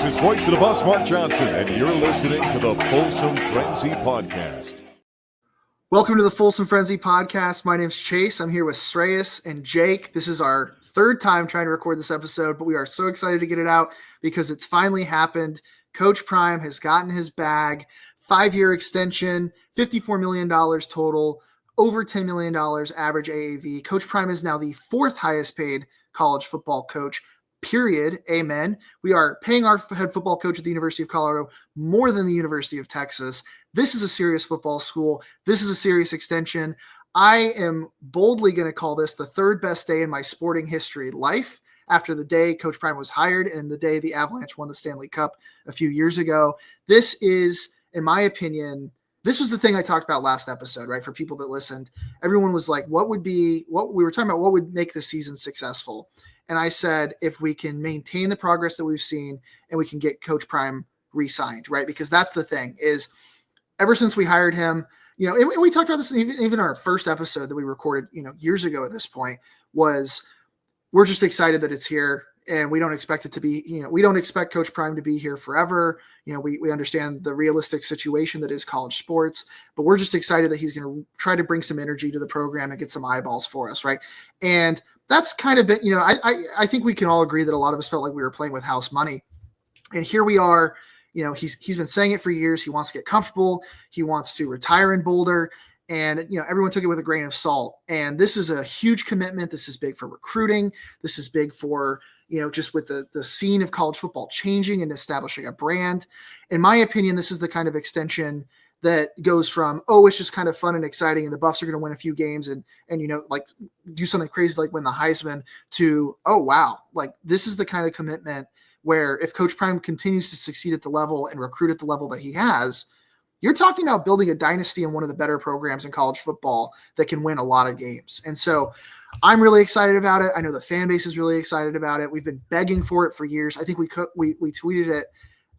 This is Voice of the Bus, Mark Johnson, and you're listening to the Folsom Frenzy Podcast. Welcome to the Folsom Frenzy Podcast. My name's Chase. I'm here with Shreyas and Jake. This is our third time trying to record this episode, but we are so excited to get it out because it's finally happened. Coach Prime has gotten his bag, 5-year extension, $54 million total, over $10 million average AAV. Coach Prime is now the fourth highest paid college football coach, period. Amen. We are paying our head football coach at the University of Colorado more than the University of Texas. This is a serious football school. This is a serious extension. I am boldly going to call this the third best day in my sporting history life after the day Coach Prime was hired and the day the Avalanche won the Stanley Cup a few years ago. This is, in my opinion, this was the thing I talked about last episode, right? For people that listened, everyone was like, what we were talking about, what would make the season successful? And I said, if we can maintain the progress that we've seen and we can get Coach Prime re-signed, right? Because that's the thing is ever since we hired him, and we talked about this even our first episode that we recorded, years ago at this point, was we're just excited that it's here and we don't expect it to be, we don't expect Coach Prime to be here forever. We understand the realistic situation that is college sports, but we're just excited that he's going to try to bring some energy to the program and get some eyeballs for us. Right. And that's kind of been, I think we can all agree that a lot of us felt like we were playing with house money. And here we are, he's been saying it for years. He wants to get comfortable. He wants to retire in Boulder. And, everyone took it with a grain of salt. And this is a huge commitment. This is big for recruiting. This is big for, just with the scene of college football changing and establishing a brand. In my opinion, this is the kind of extension that goes from, it's just kind of fun and exciting and the Buffs are going to win a few games and like do something crazy like win the Heisman to, oh, wow. Like this is the kind of commitment where if Coach Prime continues to succeed at the level and recruit at the level that he has, you're talking about building a dynasty in one of the better programs in college football that can win a lot of games. And so I'm really excited about it. I know the fan base is really excited about it. We've been begging for it for years. I think we tweeted it,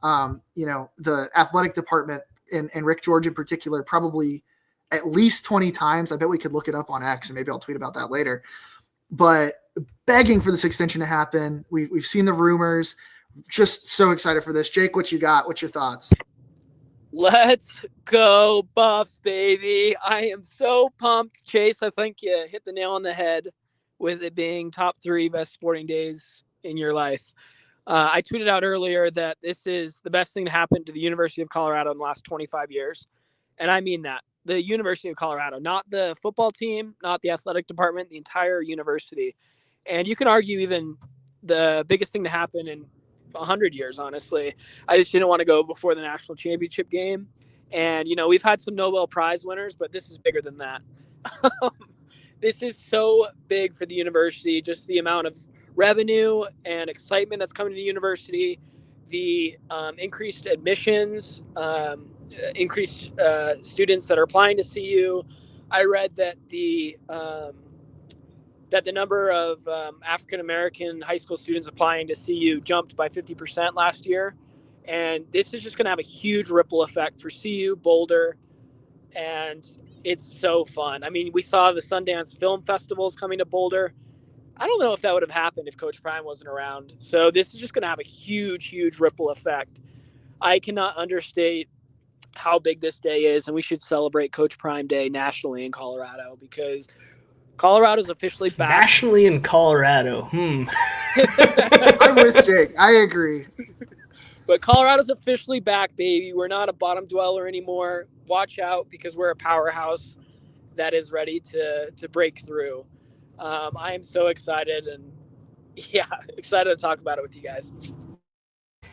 the athletic department and Rick George in particular, probably at least 20 times. I bet we could look it up on X and maybe I'll tweet about that later. But begging for this extension to happen. We've seen the rumors. Just so excited for this. Jake, what you got? What's your thoughts? Let's go Buffs, baby. I am so pumped. Chase, I think you hit the nail on the head with it being top 3 best sporting days in your life. I tweeted out earlier that this is the best thing to happen to the University of Colorado in the last 25 years. And I mean that. The University of Colorado, not the football team, not the athletic department, the entire university. And you can argue even the biggest thing to happen in 100 years, honestly. I just didn't want to go before the national championship game. And, we've had some Nobel Prize winners, but this is bigger than that. This is so big for the university, just the amount of revenue and excitement that's coming to the university, the increased admissions, increased students that are applying to CU. I read that the number of African-American high school students applying to CU jumped by 50% last year. And this is just going to have a huge ripple effect for CU, Boulder, and it's so fun. I mean, we saw the Sundance Film Festivals coming to Boulder. I don't know if that would have happened if Coach Prime wasn't around. So this is just going to have a huge, huge ripple effect. I cannot understate how big this day is, and we should celebrate Coach Prime Day nationally in Colorado because Colorado's officially back. Nationally in Colorado. I'm with Jake. I agree. But Colorado's officially back, baby. We're not a bottom dweller anymore. Watch out because we're a powerhouse that is ready to break through. I am so excited and excited to talk about it with you guys.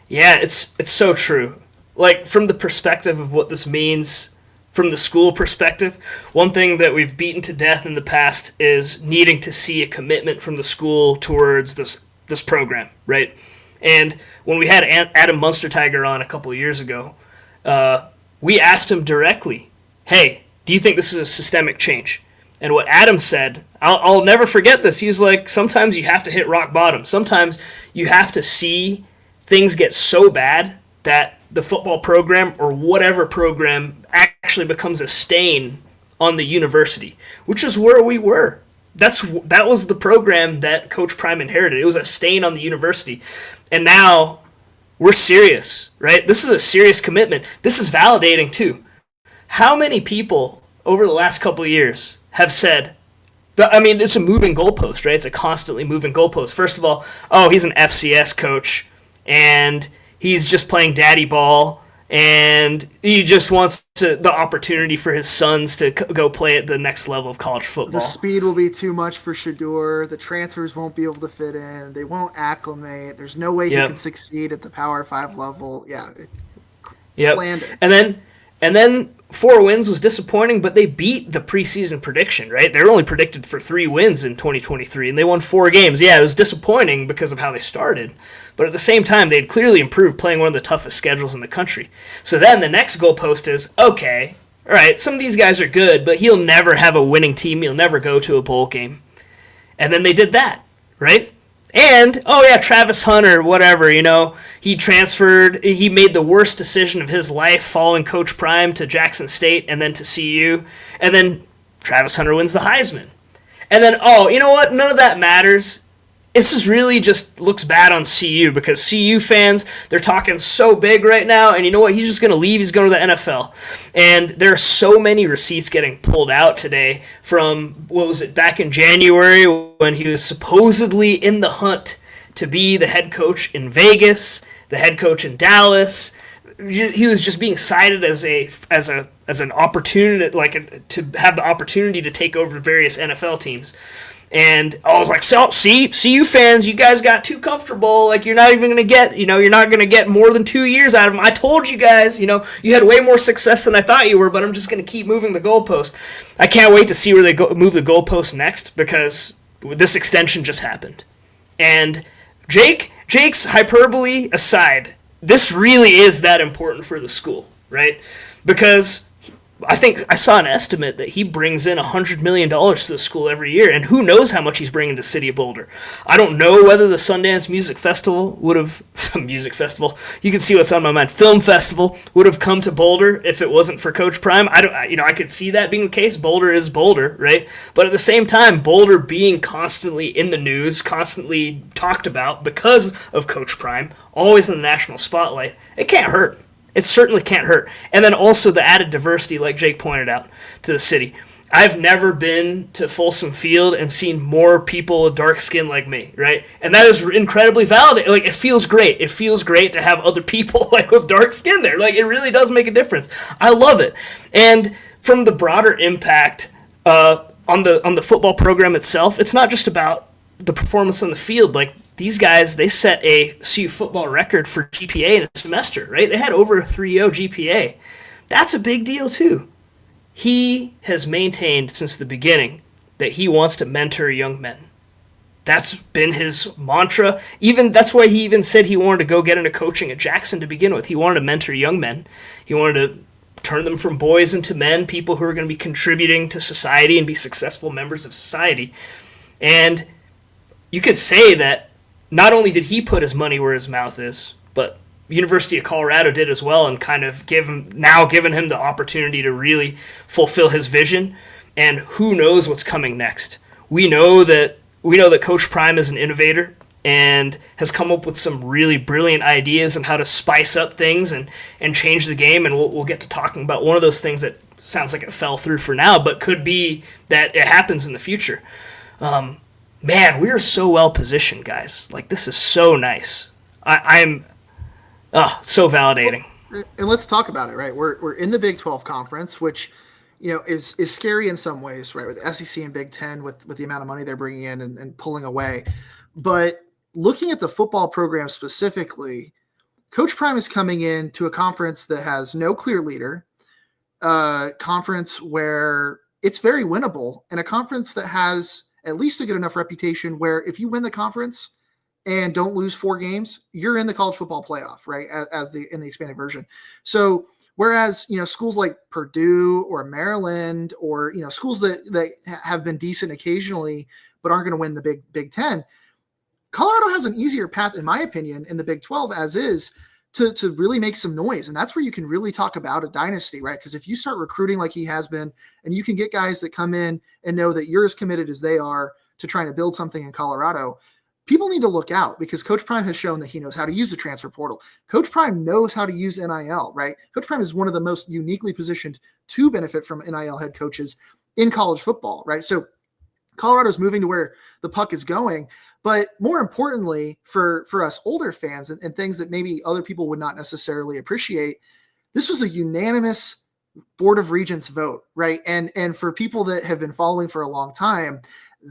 Yeah, it's so true. Like from the perspective of what this means, from the school perspective, one thing that we've beaten to death in the past is needing to see a commitment from the school towards this program, right? And when we had Adam Munstertiger on a couple of years ago, we asked him directly, hey, do you think this is a systemic change? And what Adam said, I'll never forget this. He was like, sometimes you have to hit rock bottom. Sometimes you have to see things get so bad that the football program or whatever program actually becomes a stain on the university, which is where we were. That was the program that Coach Prime inherited. It was a stain on the university. And now we're serious, right? This is a serious commitment. This is validating too. How many people over the last couple of years have said, it's a moving goalpost, right? It's a constantly moving goalpost. First of all, he's an FCS coach, and he's just playing daddy ball, and he just wants the opportunity for his sons to go play at the next level of college football. The speed will be too much for Shedeur. The transfers won't be able to fit in. They won't acclimate. There's no way he can succeed at the Power 5 level. Yeah. Slander. And then 4 wins was disappointing, but they beat the preseason prediction, right? They were only predicted for 3 wins in 2023, and they won 4 games. Yeah, it was disappointing because of how they started, but at the same time, they had clearly improved, playing one of the toughest schedules in the country. So then the next goalpost is, okay, all right, some of these guys are good, but he'll never have a winning team. He'll never go to a bowl game. And then they did that, right? And, Travis Hunter, whatever, he transferred. He made the worst decision of his life following Coach Prime to Jackson State and then to CU. And then Travis Hunter wins the Heisman. And then, you know what? None of that matters. This is really just looks bad on CU because CU fans, they're talking so big right now. And you know what? He's just going to leave. He's going to the NFL. And there are so many receipts getting pulled out today from, back in January when he was supposedly in the hunt to be the head coach in Vegas, the head coach in Dallas. He was just being cited as an opportunity, to have the opportunity to take over various NFL teams. And I was like, CU fans, you guys got too comfortable. Like, you're not even going to get, you're not going to get more than 2 years out of him. I told you guys, you had way more success than I thought you were, but I'm just going to keep moving the goalpost. I can't wait to see where they move the goalpost next because this extension just happened. And Jake's hyperbole aside, this really is that important for the school, right? Because I think I saw an estimate that he brings in $100 million to the school every year, and who knows how much he's bringing to City of Boulder. I don't know whether the Sundance Music Festival would have music festival. You can see what's on my mind. Film Festival would have come to Boulder if it wasn't for Coach Prime. I could see that being the case. Boulder is Boulder, right? But at the same time, Boulder being constantly in the news, constantly talked about because of Coach Prime, always in the national spotlight, it can't hurt. It certainly can't hurt. And then also the added diversity, like Jake pointed out, to the city. I've never been to Folsom Field and seen more people with dark skin like me, right? And that is incredibly validating. Like, it feels great. It feels great to have other people with dark skin there. Like, it really does make a difference. I love it. And from the broader impact on the football program itself, it's not just about the performance on the field. Like, these guys, they set a CU football record for GPA in a semester, right? They had over a 3.0 GPA. That's a big deal, too. He has maintained since the beginning that he wants to mentor young men. That's been his mantra. That's why he even said he wanted to go get into coaching at Jackson to begin with. He wanted to mentor young men. He wanted to turn them from boys into men, people who are going to be contributing to society and be successful members of society. And you could say that not only did he put his money where his mouth is, but University of Colorado did as well, and kind of given him the opportunity to really fulfill his vision. And who knows what's coming next? We know that Coach Prime is an innovator and has come up with some really brilliant ideas on how to spice up things and change the game. And we'll get to talking about one of those things that sounds like it fell through for now, but could be that it happens in the future. Man, we are so well positioned, guys. Like, this is so nice. I'm so validating. And let's talk about it, right? We're in the Big 12 conference, which is scary in some ways, right? With the SEC and Big 10, with the amount of money they're bringing in and pulling away. But looking at the football program specifically, Coach Prime is coming in to a conference that has no clear leader, conference where it's very winnable, and a conference that has at least a good enough reputation where if you win the conference and don't lose 4 games, you're in the college football playoff, right? In the expanded version. So whereas, schools like Purdue or Maryland or, schools that have been decent occasionally, but aren't going to win the Big 10, Colorado has an easier path, in my opinion, in the Big 12 as is to really make some noise. And that's where you can really talk about a dynasty, right? Because if you start recruiting like he has been, and you can get guys that come in and know that you're as committed as they are to trying to build something in Colorado, people need to look out because Coach Prime has shown that he knows how to use the transfer portal. Coach Prime knows how to use NIL, right? Coach Prime is one of the most uniquely positioned to benefit from NIL head coaches in college football, right? So Colorado's moving to where the puck is going, but more importantly for us older fans and things that maybe other people would not necessarily appreciate, this was a unanimous Board of Regents vote, right? And for people that have been following for a long time,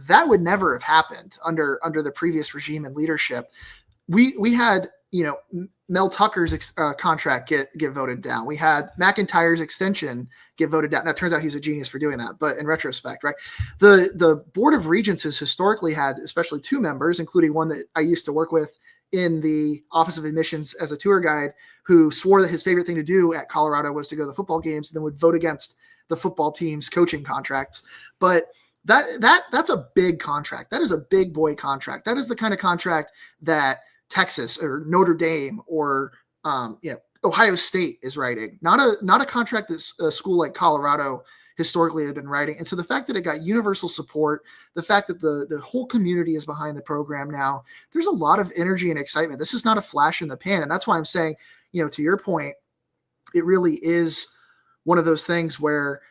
that would never have happened under the previous regime and leadership. We had, Mel Tucker's contract get voted down. We had McIntyre's extension get voted down. Now, it turns out he's a genius for doing that, but in retrospect, right? The Board of Regents has historically had especially two members, including one that I used to work with in the Office of Admissions as a tour guide, who swore that his favorite thing to do at Colorado was to go to the football games and then would vote against the football team's coaching contracts. But that's a big contract. That is a big boy contract. That is the kind of contract that Texas or Notre Dame or Ohio State is writing. Not a contract that a school like Colorado historically had been writing. And so the fact that it got universal support, the fact that the whole community is behind the program now, there's a lot of energy and excitement. This is not a flash in the pan. And that's why I'm saying, to your point, it really is one of those things where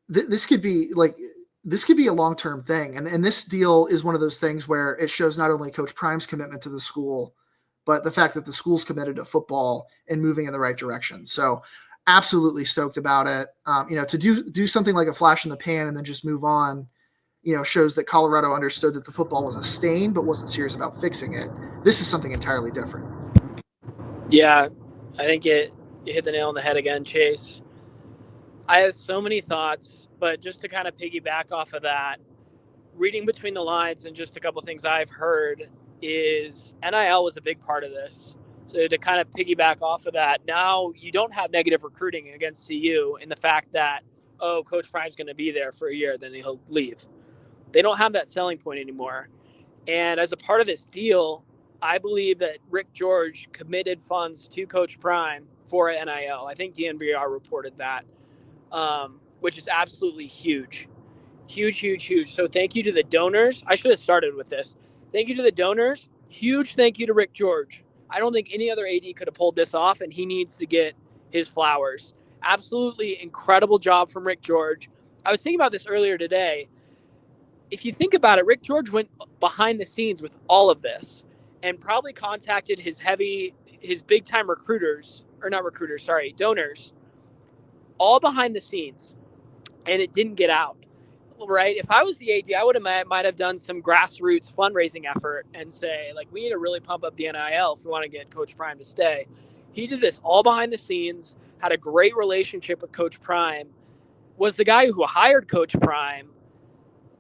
this could be a long-term thing. And this deal is one of those things where it shows not only Coach Prime's commitment to the school, but the fact that the school's committed to football and moving in the right direction. So absolutely stoked about it. To do something like a flash in the pan and then just move on, shows that Colorado understood that the football was a stain, but wasn't serious about fixing it. This is something entirely different. Yeah, I think you hit the nail on the head again, Chase. I have so many thoughts, but just to kind of piggyback off of that, reading between the lines and just a couple of things I've heard is NIL was a big part of this. So to kind of piggyback off of that, now you don't have negative recruiting against CU in the fact that, Coach Prime's going to be there for a year, then he'll leave. They don't have that selling point anymore. And as a part of this deal, I believe that Rick George committed funds to Coach Prime for NIL. I think DNVR reported that, which is absolutely huge. Huge, huge, huge. So thank you to the donors. I should have started with this. Thank you to the donors. Huge thank you to Rick George. I don't think any other AD could have pulled this off, and he needs to get his flowers. Absolutely incredible job from Rick George. I was thinking about this earlier today. If you think about it, Rick George went behind the scenes with all of this and probably contacted his big-time donors, all behind the scenes, and it didn't get out. Right? If I was the AD, I might have done some grassroots fundraising effort and say, we need to really pump up the NIL if we want to get Coach Prime to stay. He did this all behind the scenes, had a great relationship with Coach Prime, was the guy who hired Coach Prime.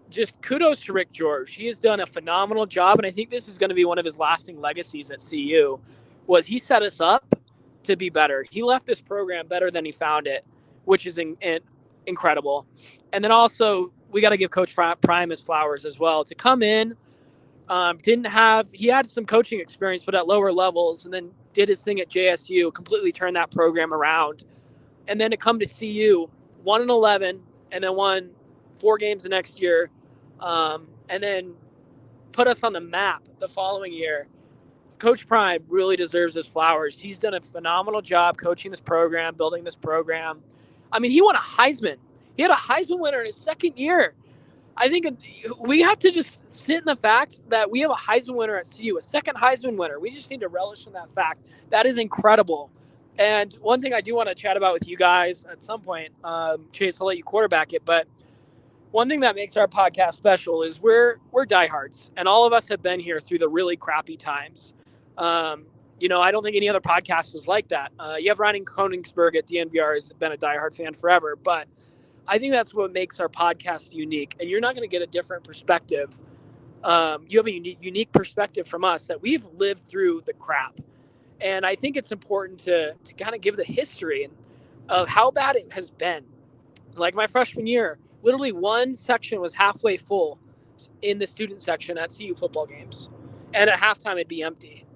Just kudos to Rick George. He has done a phenomenal job, and I think this is going to be one of his lasting legacies at CU, was he set us up to be better. He left this program better than he found it, which is incredible. And then also, we got to give Coach Prime his flowers as well. To come in, he had some coaching experience, but at lower levels, and then did his thing at JSU, completely turned that program around. And then to come to CU, 1-11, and then won 4 games the next year, and then put us on the map the following year. Coach Prime really deserves his flowers. He's done a phenomenal job coaching this program, building this program. I mean, he won a Heisman. He had a Heisman winner in his second year. I think we have to just sit in the fact that we have a Heisman winner at CU, a second Heisman winner. We just need to relish in that fact. That is incredible. And one thing I do want to chat about with you guys at some point, Chase, I'll let you quarterback it, but one thing that makes our podcast special is we're diehards, and all of us have been here through the really crappy times. I don't think any other podcast is like that. You have Ryan Koenigsberg at DNVR has been a diehard fan forever, but I think that's what makes our podcast unique, and you're not going to get a different perspective. You have a unique perspective from us that we've lived through the crap, and I think it's important to kind of give the history of how bad it has been. Like my freshman year, literally one section was halfway full in the student section at CU football games, and at halftime it'd be empty.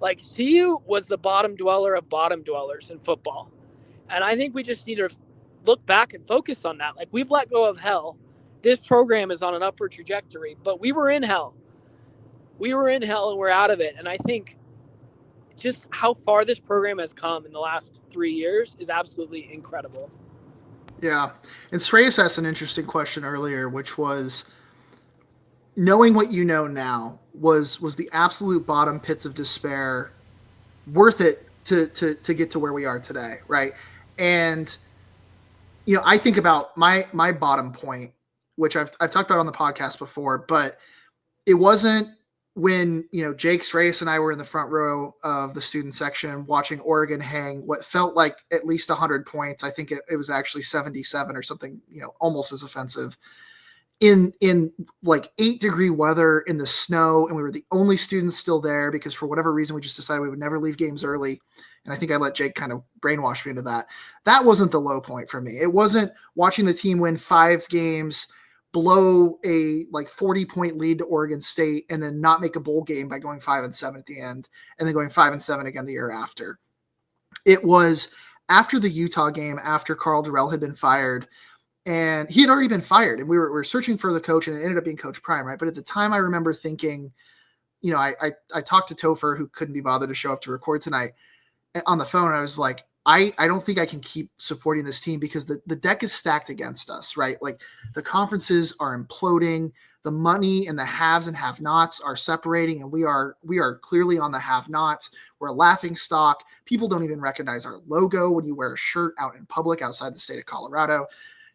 CU was the bottom dweller of bottom dwellers in football, and I think we just need to look back and focus on that. We've let go of hell. This program is on an upward trajectory, but we were in hell. we were in hell and we're out of it. And I think just how far this program has come in the last 3 years is absolutely incredible. Yeah. And Shreyas asked an interesting question earlier, which was, knowing what you know now, was the absolute bottom pits of despair worth it to get to where we are today, right? And I think about my bottom point, which I've talked about on the podcast before, but it wasn't when Jake Shreyas and I were in the front row of the student section watching Oregon hang what felt like at least 100 points. I think it was actually 77 or something, almost as offensive, in like 8-degree weather in the snow, and we were the only students still there because for whatever reason we just decided we would never leave games early. And I think I let Jake kind of brainwash me into that. That wasn't the low point for me. It wasn't watching the team win 5 games, blow a 40-point lead to Oregon State, and then not make a bowl game by going 5-7 at the end, and then going 5-7 again the year after. It was after the Utah game, after Carl Durrell had been fired, and he had already been fired, and we were searching for the coach, and it ended up being Coach Prime, right? But at the time, I remember thinking, I talked to Topher, who couldn't be bothered to show up to record tonight, on the phone. I was like, I don't think I can keep supporting this team because the deck is stacked against us, right? Like, the conferences are imploding, the money and the haves and have-nots are separating, and we are clearly on the have-nots. We're a laughing stock. People don't even recognize our logo when you wear a shirt out in public outside the state of Colorado.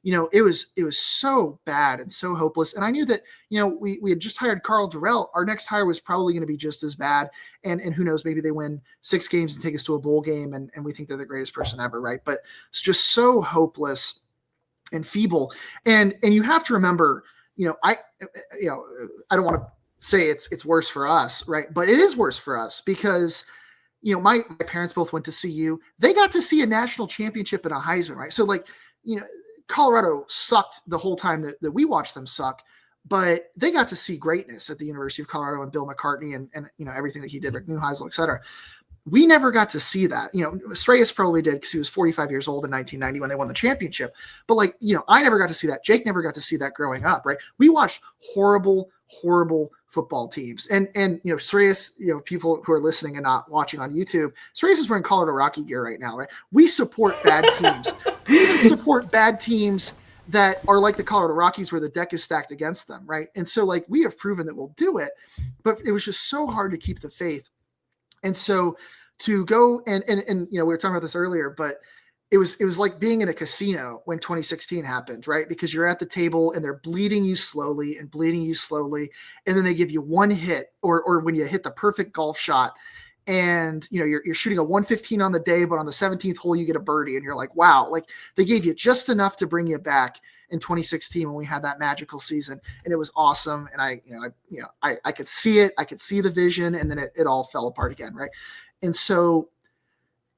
It was so bad and so hopeless. And I knew that, we had just hired Carl Durrell. Our next hire was probably going to be just as bad. And who knows, maybe they win 6 games and take us to a bowl game, and we think they're the greatest person ever, right? But it's just so hopeless and feeble. And you have to remember, I don't want to say it's worse for us, right? But it is worse for us because my parents both went to CU. They got to see a national championship and a Heisman, right? So Colorado sucked the whole time that we watched them suck, but they got to see greatness at the University of Colorado and Bill McCartney and everything that he did, Rick Neuheisel, et cetera. We never got to see that. Shreyas probably did because he was 45 years old in 1990 when they won the championship. But I never got to see that. Jake never got to see that growing up, right? We watched horrible football teams. And Shreyas, people who are listening and not watching on YouTube, Shreyas is wearing Colorado Rocky gear right now, right? We support bad teams. We even support bad teams that are like the Colorado Rockies where the deck is stacked against them, right? And so we have proven that we'll do it, but it was just so hard to keep the faith. And so to go and we were talking about this earlier, but it was like being in a casino when 2016 happened, right? Because you're at the table and they're bleeding you slowly, and then they give you one hit, or when you hit the perfect golf shot, and you're shooting a 115 on the day, but on the 17th hole you get a birdie, and you're like, wow, they gave you just enough to bring you back in 2016 when we had that magical season, and it was awesome. And I could see it, I could see the vision, and then it all fell apart again, right? And so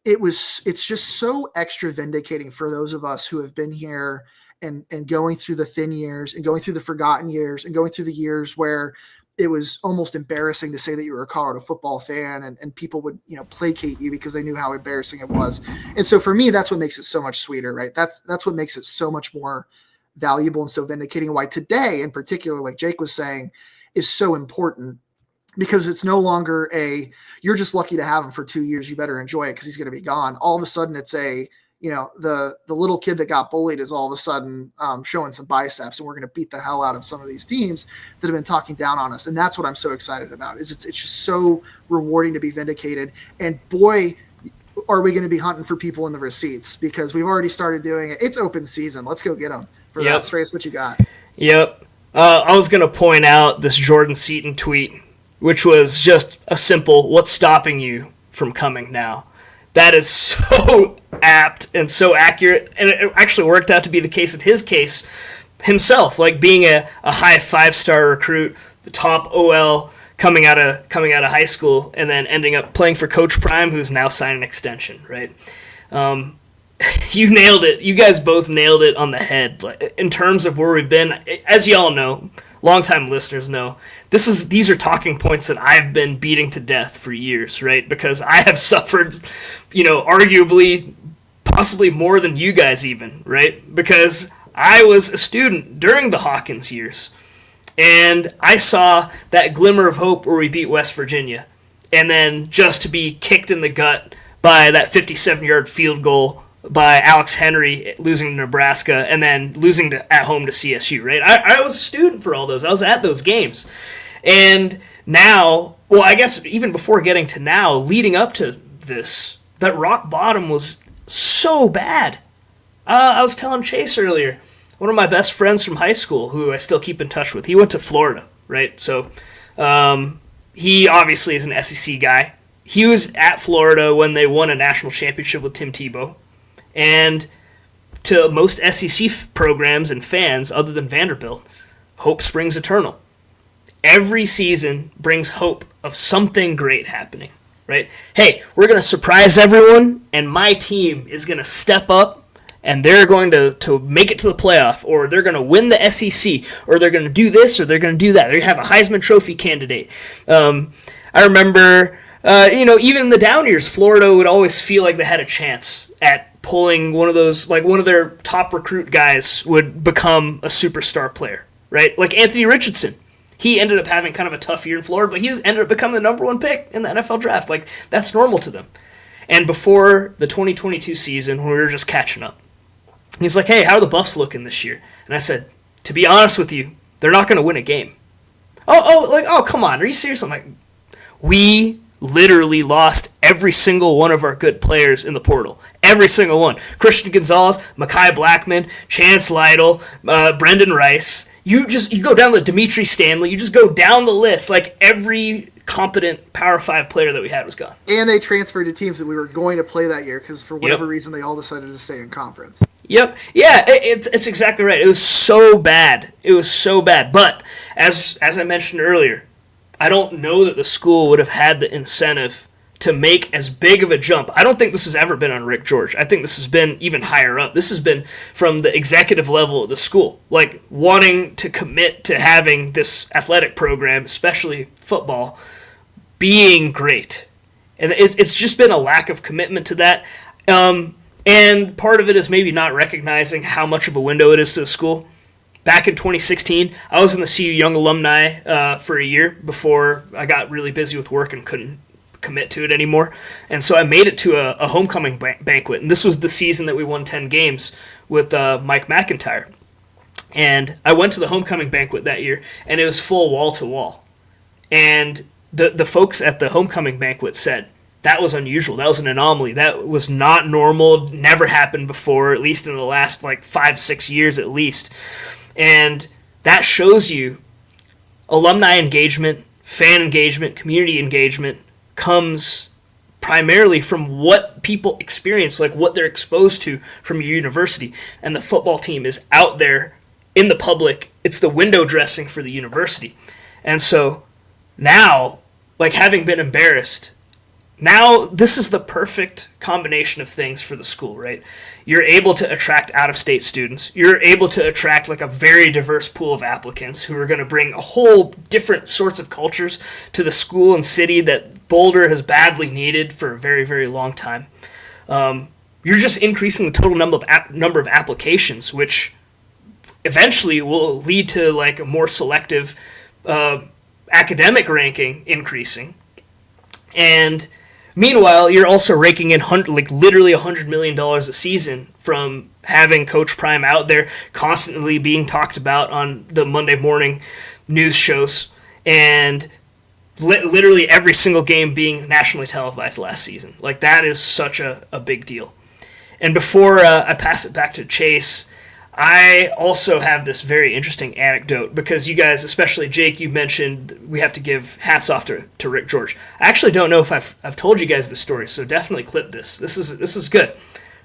it's just so extra vindicating for those of us who have been here and going through the thin years and going through the forgotten years and going through the years where it was almost embarrassing to say that you were a Colorado football fan, and people would, placate you because they knew how embarrassing it was. And so for me, that's what makes it so much sweeter, right? That's what makes it so much more valuable and so vindicating. Why today in particular, like Jake was saying, is so important, because it's no longer you're just lucky to have him for 2 years, you better enjoy it because he's going to be gone. All of a sudden it's the little kid that got bullied is all of a sudden showing some biceps, and we're going to beat the hell out of some of these teams that have been talking down on us. And that's what I'm so excited about, is it's just so rewarding to be vindicated. And boy, are we going to be hunting for people in the receipts, because we've already started doing it. It's open season. Let's go get them. For that, Strace, what you got? Yep. I was going to point out this Jordan Seaton tweet, which was just a simple, what's stopping you from coming now? That is so apt and so accurate, and it actually worked out to be the case in his case himself, being a high 5-star recruit, the top OL coming out of high school, and then ending up playing for Coach Prime, who's now signed an extension, right? You nailed it. You guys both nailed it on the head. In terms of where we've been, as y'all know, longtime listeners know, these are talking points that I've been beating to death for years, right? Because I have suffered, arguably, possibly more than you guys even, right? Because I was a student during the Hawkins years. And I saw that glimmer of hope where we beat West Virginia. And then just to be kicked in the gut by that 57-yard field goal by Alex Henry losing to Nebraska and then losing at home to CSU, right? I was a student for all those. I was at those games. And now, well, I guess even before getting to now, leading up to this, that rock bottom was so bad. I was telling Chase earlier, one of my best friends from high school, who I still keep in touch with, he went to Florida, right? So he obviously is an SEC guy. He was at Florida when they won a national championship with Tim Tebow. And to most SEC programs and fans, other than Vanderbilt, hope springs eternal. Every season brings hope of something great happening, right? Hey, we're going to surprise everyone, and my team is going to step up, and they're going to make it to the playoff, or they're going to win the SEC, or they're going to do this, or they're going to do that. They're going to have a Heisman Trophy candidate. I remember, even in the down years, Florida would always feel like they had a chance at pulling one of those, like one of their top recruit guys would become a superstar player, right? Like Anthony Richardson. He ended up having kind of a tough year in Florida, but he ended up becoming the number one pick in the NFL draft. Like, that's normal to them. And before the 2022 season, when we were just catching up, he's like, hey, how are the Buffs looking this year? And I said, to be honest with you, they're not going to win a game. Oh, come on. Are you serious? I'm like, we literally lost every single one of our good players in the portal. Every single one. Christian Gonzalez, Mekhi Blackman, Chance Lytle, Brendan Rice. You go down the Dimitri Stanley. You just go down the list. Like, every competent Power 5 player that we had was gone. And they transferred to teams that we were going to play that year because for whatever reason they all decided to stay in conference. Yep. Yeah, it's exactly right. It was so bad. But as I mentioned earlier, I don't know that the school would have had the incentive to make as big of a jump. I don't think this has ever been on Rick George. I think this has been even higher up. This has been from the executive level of the school, like wanting to commit to having this athletic program, especially football, being great. And it's just been a lack of commitment to that. And part of it is maybe not recognizing how much of a window it is to the school. Back in 2016, I was in the CU Young Alumni for a year before I got really busy with work and couldn't commit to it anymore. And so I made it to a homecoming banquet. And this was the season that we won 10 games with Mike McIntyre. And I went to the homecoming banquet that year, and it was full wall to wall. And the folks at the homecoming banquet said, that was unusual. That was an anomaly. That was not normal. Never happened before, at least in the last 5-6 years at least. And that shows you alumni engagement, fan engagement, community engagement comes primarily from what people experience, like what they're exposed to from your university. And the football team is out there in the public. It's the window dressing for the university. And so now, having been embarrassed, now this is the perfect combination of things for the school, right? You're able to attract out-of-state students. You're able to attract a very diverse pool of applicants who are going to bring a whole different sorts of cultures to the school and city that Boulder has badly needed for a very, very long time. You're just increasing the total number of applications, which eventually will lead to a more selective academic ranking increasing. And meanwhile, you're also raking in literally $100 million a season from having Coach Prime out there constantly being talked about on the Monday morning news shows, and literally every single game being nationally televised last season. That is such a big deal. And before I pass it back to Chase, I also have this very interesting anecdote because you guys, especially Jake, you mentioned we have to give hats off to Rick George. I actually don't know if I've told you guys this story, so definitely clip this. This is good.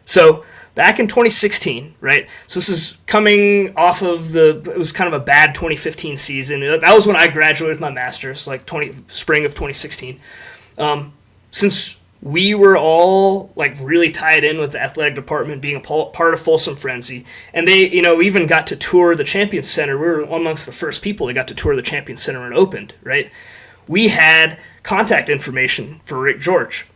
So back in 2016, right? So this is coming off of it was kind of a bad 2015 season. That was when I graduated with my master's, spring of 2016. Since we were all really tied in with the athletic department being a part of Folsom Frenzy, and they even got to tour the Champions Center. We were amongst the first people that got to tour the Champions Center when it opened, right? We had contact information for Rick George.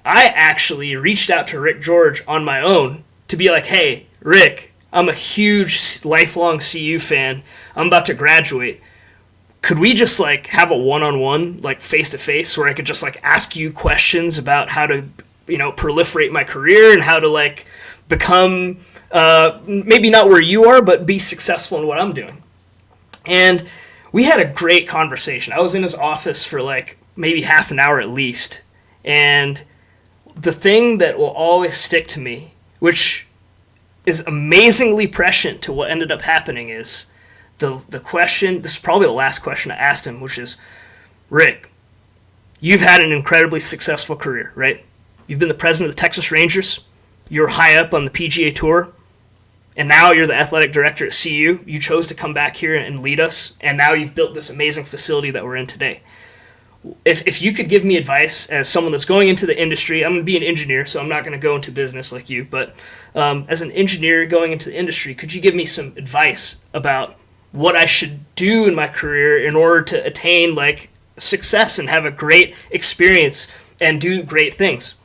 I actually reached out to Rick George on my own to be like, hey, Rick, I'm a huge lifelong CU fan. I'm about to graduate. could we just like have a one-on-one, like face-to-face, where I could just like ask you questions about how to, proliferate my career and how to like become maybe not where you are, but be successful in what I'm doing. And we had a great conversation. I was in his office for like maybe half an hour at least. And the thing that will always stick to me, which is amazingly prescient to what ended up happening, is the question. This is probably the last question I asked him, which is, Rick, you've had an incredibly successful career, right? You've been the president of the Texas Rangers. You're high up on the PGA Tour. And now you're the athletic director at CU. You chose to come back here and lead us. And now you've built this amazing facility that we're in today. If you could give me advice as someone that's going into the industry, I'm going to be an engineer, so I'm not going to go into business like you, but as an engineer going into the industry, could you give me some advice about what I should do in my career in order to attain like success and have a great experience and do great things?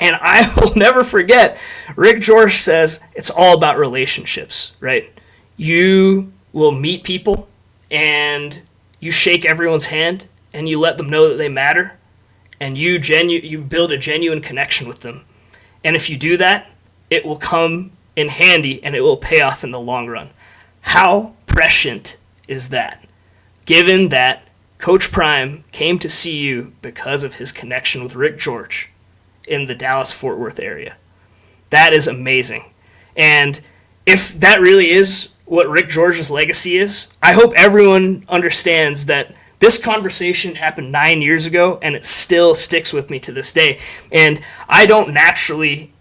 And I will never forget, Rick George says it's all about relationships, right? You will meet people and you shake everyone's hand and you let them know that they matter, and you build a genuine connection with them. And if you do that, it will come in handy and it will pay off in the long run. How prescient is that, given that Coach Prime came to see you because of his connection with Rick George in the Dallas-Fort Worth area? That is amazing. And if that really is what Rick George's legacy is, I hope everyone understands that this conversation happened 9 years ago, and it still sticks with me to this day. And I don't naturally,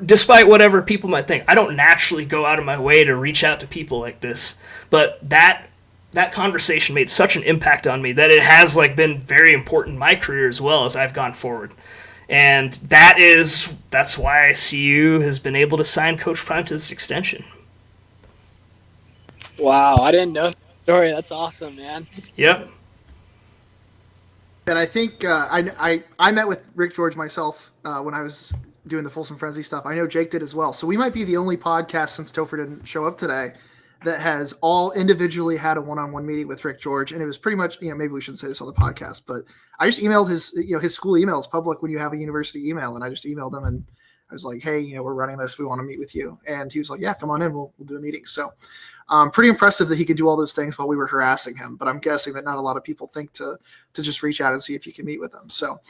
despite whatever people might think, I don't naturally go out of my way to reach out to people like this. But that conversation made such an impact on me that it has like been very important in my career as well as I've gone forward. And that's why CU has been able to sign Coach Prime to this extension. Wow, I didn't know that story. That's awesome, man. Yep. And I think I met with Rick George myself when I was doing the Folsom Frenzy stuff. I know Jake did as well. So we might be the only podcast, since Topher didn't show up today, that has all individually had a one-on-one meeting with Rick George. And it was pretty much, maybe we shouldn't say this on the podcast, but I just emailed his school email is public when you have a university email. And I just emailed him and I was like, hey, we're running this. We want to meet with you. And he was like, yeah, come on in. We'll do a meeting. So pretty impressive that he could do all those things while we were harassing him. But I'm guessing that not a lot of people think to just reach out and see if you can meet with him. So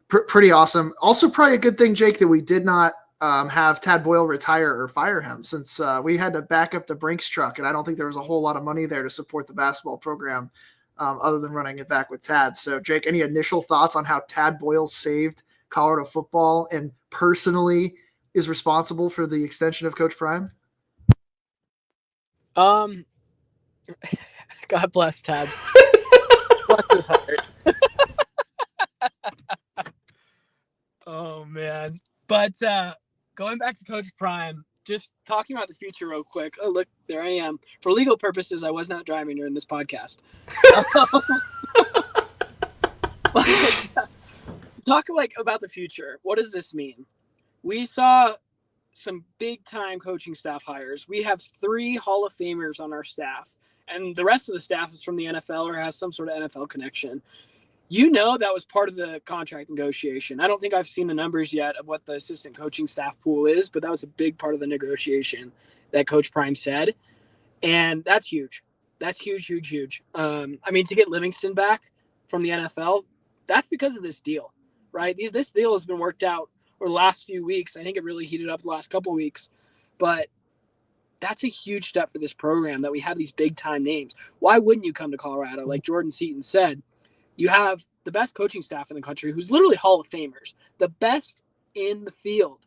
pretty awesome. Also probably a good thing, Jake, that we did not have Tad Boyle retire or fire him, since we had to back up the Brinks truck. And I don't think there was a whole lot of money there to support the basketball program other than running it back with Tad. So Jake, any initial thoughts on how Tad Boyle saved Colorado football and personally is responsible for the extension of Coach Prime? God bless Tad. Bless his heart. Oh man. But going back to Coach Prime, just talking about the future real quick. Oh, look, there I am. For legal purposes, I was not driving during this podcast. Talk about the future. What does this mean? We saw some big time coaching staff hires. We have 3 Hall of Famers on our staff, and the rest of the staff is from the NFL or has some sort of NFL connection. That was part of the contract negotiation. I don't think I've seen the numbers yet of what the assistant coaching staff pool is, but that was a big part of the negotiation that Coach Prime said. And that's huge. That's huge, huge, huge. To get Livingston back from the NFL, that's because of this deal, right? This deal has been worked out over the last few weeks. I think it really heated up the last couple of weeks, but that's a huge step for this program that we have these big time names. Why wouldn't you come to Colorado? Like Jordan Seaton said, you have the best coaching staff in the country who's literally Hall of Famers, the best in the field.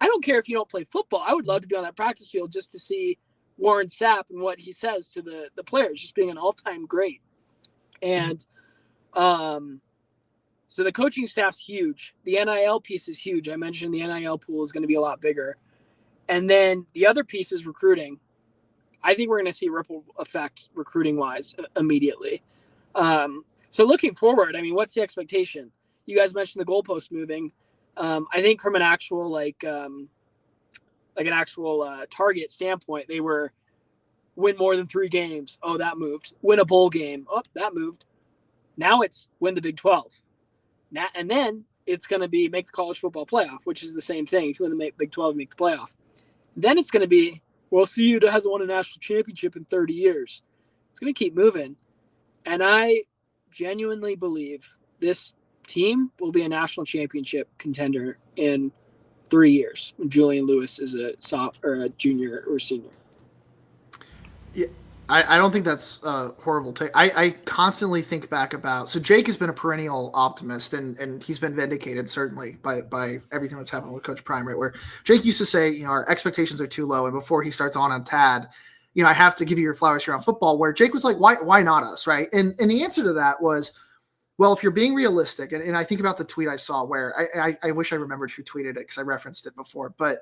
I don't care if you don't play football. I would love to be on that practice field just to see Warren Sapp and what he says to the players, just being an all-time great. And so the coaching staff's huge. The NIL piece is huge. I mentioned the NIL pool is going to be a lot bigger. And then the other piece is recruiting. I think we're going to see a ripple effect recruiting-wise immediately. So looking forward, what's the expectation? You guys mentioned the goalpost moving. I think from an actual target standpoint, they were win more than 3 games. Oh, that moved. Win a bowl game. Oh, that moved. Now it's win the Big 12. Now, and then it's going to be make the college football playoff, which is the same thing. If you win the Big 12, make the playoff. Then it's going to be, well, CU hasn't won a national championship in 30 years. It's going to keep moving. And I genuinely believe this team will be a national championship contender in 3 years when Julian Lewis is a junior or senior. Yeah, I don't think that's a horrible take. I constantly think back about, so Jake has been a perennial optimist, and he's been vindicated certainly by everything that's happened with Coach Prime, right? Where Jake used to say, our expectations are too low, and before he starts on Tad, I have to give you your flowers here on football, where Jake was like, why not us, right? And the answer to that was, well, if you're being realistic, and I think about the tweet I saw where I wish I remembered who tweeted it because I referenced it before, but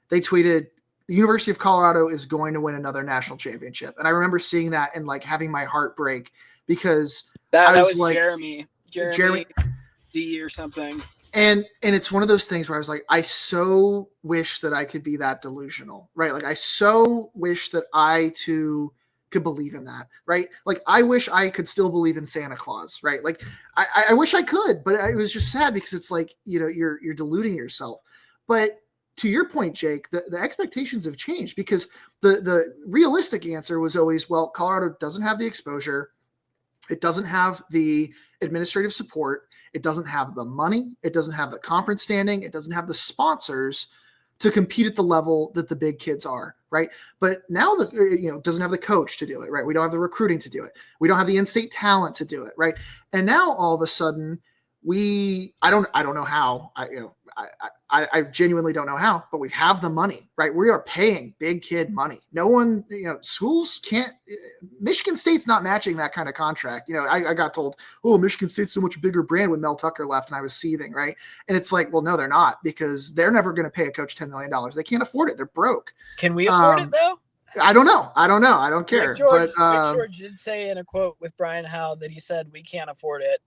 they tweeted, the University of Colorado is going to win another national championship. And I remember seeing that and like having my heart break because that was like, Jeremy D or something. And it's one of those things where I was like, I so wish that I could be that delusional, right? Like I so wish that I too could believe in that, right? Like I wish I could still believe in Santa Claus, right? Like I wish I could, but it was just sad because it's like, you're deluding yourself. But to your point, Jake, the expectations have changed because the realistic answer was always, well, Colorado doesn't have the exposure. It doesn't have the administrative support. It doesn't have the money. It doesn't have the conference standing. It doesn't have the sponsors to compete at the level that the big kids are, right? But now doesn't have the coach to do it, right? We don't have the recruiting to do it. We don't have the in-state talent to do it, right? And now all of a sudden, I don't know how. I genuinely don't know how, but we have the money, right? We are paying big kid money. No one, schools can't. Michigan State's not matching that kind of contract. I got told, oh, Michigan State's so much bigger brand when Mel Tucker left, and I was seething, right? And it's like, well, no, they're not, because they're never going to pay a coach $10 million. They can't afford it. They're broke. Can we afford it though? I don't know. I don't care. Rick George did say in a quote with Brian Howe that he said we can't afford it.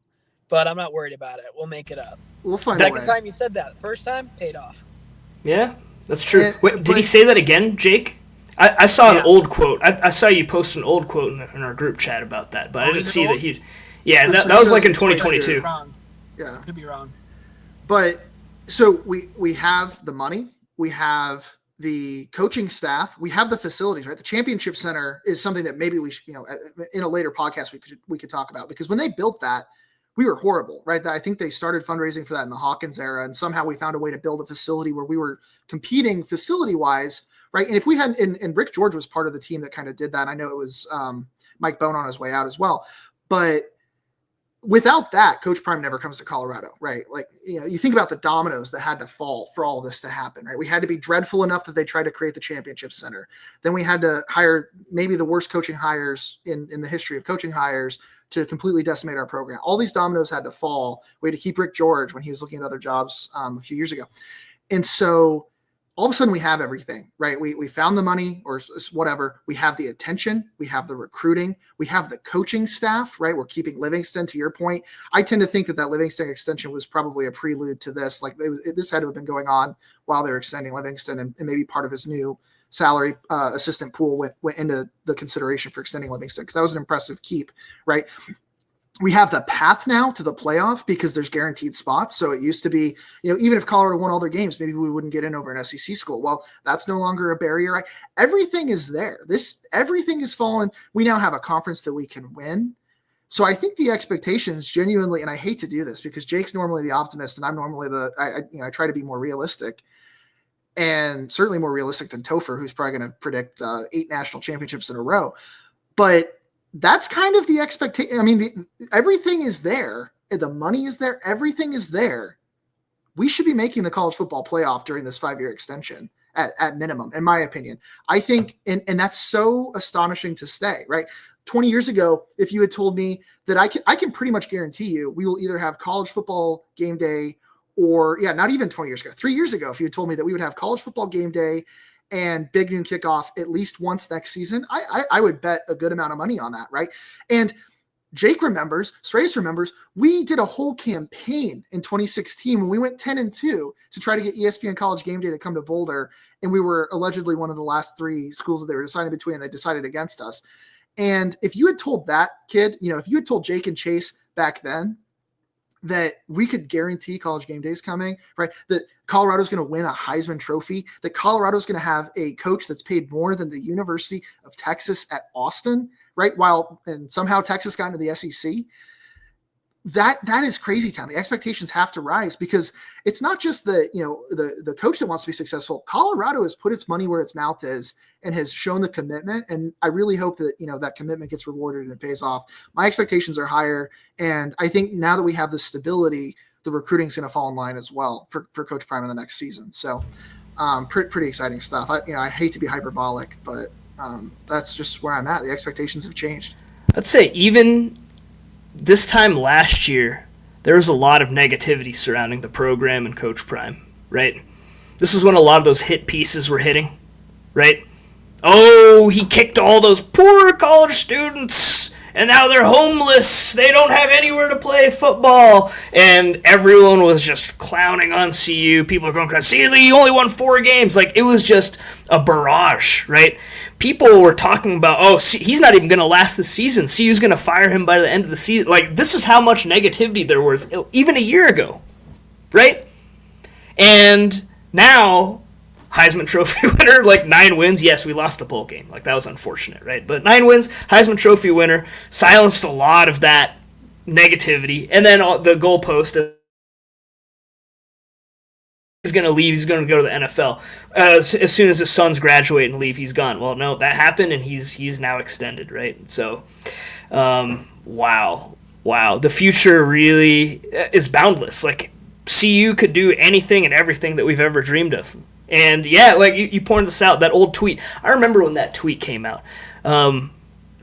But I'm not worried about it. We'll make it up. We'll find a way. Second time he said that. First time, paid off. Yeah, that's true. Wait, did he say that again, Jake? I saw an old quote. I saw you post an old quote in our group chat about that, but I didn't see that he... Yeah, that was like in 2022. Yeah. Could be wrong. But, so we have the money. We have the coaching staff. We have the facilities, right? The championship center is something that maybe we should, in a later podcast we could talk about, because when they built that, we were horrible, right? I think they started fundraising for that in the Hawkins era, and somehow we found a way to build a facility where we were competing facility-wise, right? And if we had, and Rick George was part of the team that kind of did that. I know it was Mike Bone on his way out as well. But without that, Coach Prime never comes to Colorado, right? Like, you think about the dominoes that had to fall for all of this to happen, right? We had to be dreadful enough that they tried to create the championship center. Then we had to hire maybe the worst coaching hires in the history of coaching hires to completely decimate our program. All these dominoes had to fall. We had to keep Rick George when he was looking at other jobs a few years ago. And so all of a sudden we have everything, right? We found the money or whatever. We have the attention. We have the recruiting. We have the coaching staff, right? We're keeping Livingston, to your point. I tend to think that Livingston extension was probably a prelude to this. Like this had to have been going on while they were extending Livingston, and maybe part of his new salary assistant pool went into the consideration for extending Livingston, because that was an impressive keep, right? We have the path now to the playoff because there's guaranteed spots. So it used to be, even if Colorado won all their games, maybe we wouldn't get in over an SEC school. Well, that's no longer a barrier. Right? Everything is there. Everything is fallen. We now have a conference that we can win. So I think the expectations genuinely, and I hate to do this because Jake's normally the optimist and I'm normally I try to be more realistic. And certainly more realistic than Topher, who's probably going to predict 8 national championships in a row. But that's kind of the expectation. I mean, everything is there. The money is there. Everything is there. We should be making the college football playoff during this 5-year extension at minimum, in my opinion. I think, and that's so astonishing to say, right? 20 years ago, if you had told me that I can pretty much guarantee you we will either have college football game day, or not even 20 years ago, 3 years ago, if you had told me that we would have college football game day and big noon kickoff at least once next season, I would bet a good amount of money on that, right? And Jake remembers, Strays remembers, we did a whole campaign in 2016 when we went 10-2 to try to get ESPN College Game Day to come to Boulder. And we were allegedly one of the last 3 schools that they were deciding between, and they decided against us. And if you had told that kid, if you had told Jake and Chase back then that we could guarantee College Game Days coming, right? That Colorado's going to win a Heisman Trophy, that Colorado's going to have a coach that's paid more than the University of Texas at Austin, right? And somehow Texas got into the SEC. That is crazy town. The expectations have to rise because it's not just the coach that wants to be successful. Colorado has put its money where its mouth is and has shown the commitment. And I really hope that, that commitment gets rewarded and it pays off. My expectations are higher. And I think now that we have the stability, the recruiting is going to fall in line as well for Coach Prime in the next season. So pretty exciting stuff. I hate to be hyperbolic, but that's just where I'm at. The expectations have changed. I'd say even this time last year, there was a lot of negativity surrounding the program and Coach Prime, right? This was when a lot of those hit pieces were hitting, right? Oh, he kicked all those poor college students, and now they're homeless. They don't have anywhere to play football. And everyone was just clowning on CU. People are going crazy. CU, you only won 4 games. Like, it was just a barrage, right? People were talking about, he's not even going to last the season. CU's going to fire him by the end of the season. Like, this is how much negativity there was even a year ago, right? And now, Heisman Trophy winner, 9 wins. Yes, we lost the bowl game. That was unfortunate, right? But 9 wins, Heisman Trophy winner, silenced a lot of that negativity. And then the goalpost is going to leave. He's going to go to the NFL. As soon as his sons graduate and leave, he's gone. Well, no, that happened, and he's now extended, right? So, wow. The future really is boundless. CU could do anything and everything that we've ever dreamed of. And yeah, you pointed this out, that old tweet. I remember when that tweet came out.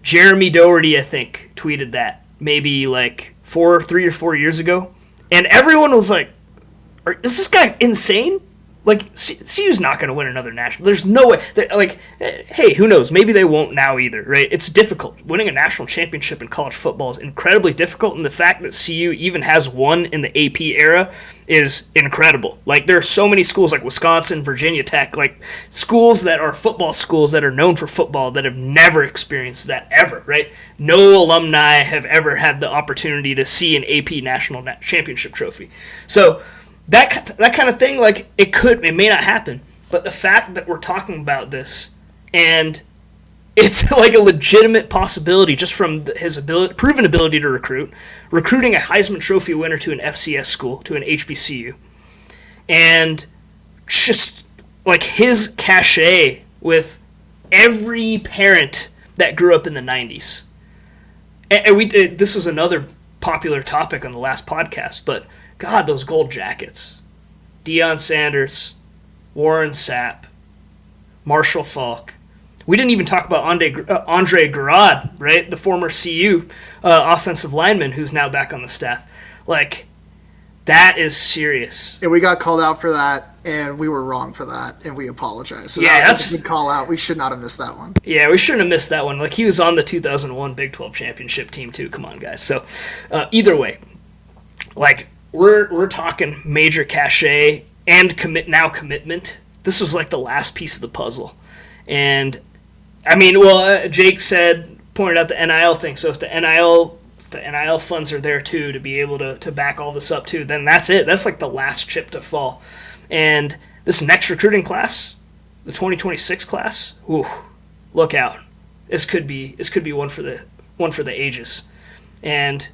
Jeremy Doherty, I think, tweeted that maybe 3 or 4 years ago. And everyone was like, is this guy insane? CU's not going to win another national. There's no way. Hey, who knows? Maybe they won't now either, right? It's difficult. Winning a national championship in college football is incredibly difficult, and the fact that CU even has won in the AP era is incredible. There are so many schools like Wisconsin, Virginia Tech, schools that are football schools that are known for football that have never experienced that ever, right? No alumni have ever had the opportunity to see an AP national championship trophy. So that kind of thing, it may not happen, but the fact that we're talking about this and it's a legitimate possibility just from his proven ability to recruiting a Heisman Trophy winner to an FCS school, to an HBCU, and just his cachet with every parent that grew up in the 90s. And this was another popular topic on the last podcast, but God, those gold jackets. Deion Sanders, Warren Sapp, Marshall Falk. We didn't even talk about Andre Garrod, right? The former CU offensive lineman who's now back on the staff. That is serious. And we got called out for that, and we were wrong for that, and we apologize. So yeah, that's a good call out. We should not have missed that one. Yeah, we shouldn't have missed that one. He was on the 2001 Big 12 championship team too. Come on, guys. So either way, we're talking major cachet and commitment. This was the last piece of the puzzle. And Jake pointed out the NIL thing. So if the NIL funds are there too to be able to back all this up too, then that's it. That's the last chip to fall. And this next recruiting class, the 2026 class, look out. This could be one for the ages. And